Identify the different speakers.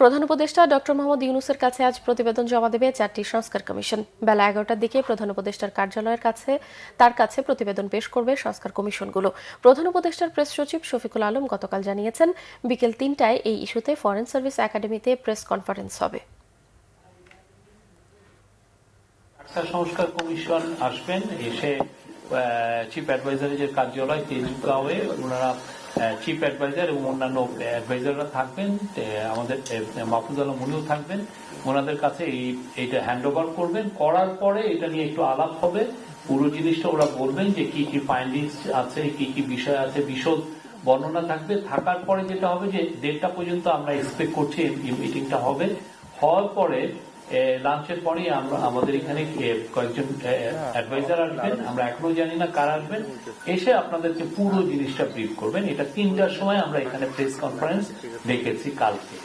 Speaker 1: প্রধান উপদেষ্টা ডক্টর মোহাম্মদ ইউনূসের কাছে আজ প্রতিবেদন জমা দেবে 4টি সংস্কার কমিশন। বেলা 11টার দিকে প্রধান উপদেষ্টার কার্যালয়ের তার কাছে প্রতিবেদন পেশ করবে সংস্কার কমিশনগুলো। প্রধান উপদেষ্টার প্রেস সচিব শফিকুল আলম গতকাল জানিয়েছেন, বিকেল 3টায় এই ইস্যুতে ফরেন সার্ভিস একাডেমিতে প্রেস কনফারেন্স হবে।
Speaker 2: সংস্কার কমিশন আসবেন, এসে চিফ অ্যাডভাইজারের যে কার্যালয় তেজগাঁওয়ে ওনারা চিফ অ্যাডভাইজার এবং অন্যান্য অ্যাডভাইজাররা থাকবেন, আমাদের মাহফুজ আলম উনিও থাকবেন। ওনাদের কাছে এইটা হ্যান্ড ওভার করবেন, করার পরে এটা নিয়ে একটু আলাপ হবে। পুরো জিনিসটা ওরা বলবেন যে কি কি ফাইন্ডিংস আছে, কি কি বিষয় আছে, বিশদ বর্ণনা থাকবে। থাকার পরে যেটা হবে যে 1:30টা পর্যন্ত আমরা এক্সপেক্ট করছি এই মিটিংটা হবে। হওয়ার পরে লাঞ্চের পরেই আমরা আমাদের এখানে কয়েকজন অ্যাডভাইজার আসবেন, আমরা এখনো জানি না কারা আসবেন, এসে আপনাদেরকে পুরো জিনিসটা ব্রিফ করবেন। এটা 3টার সময় আমরা এখানে প্রেস কনফারেন্স ডেকেছি কালকে।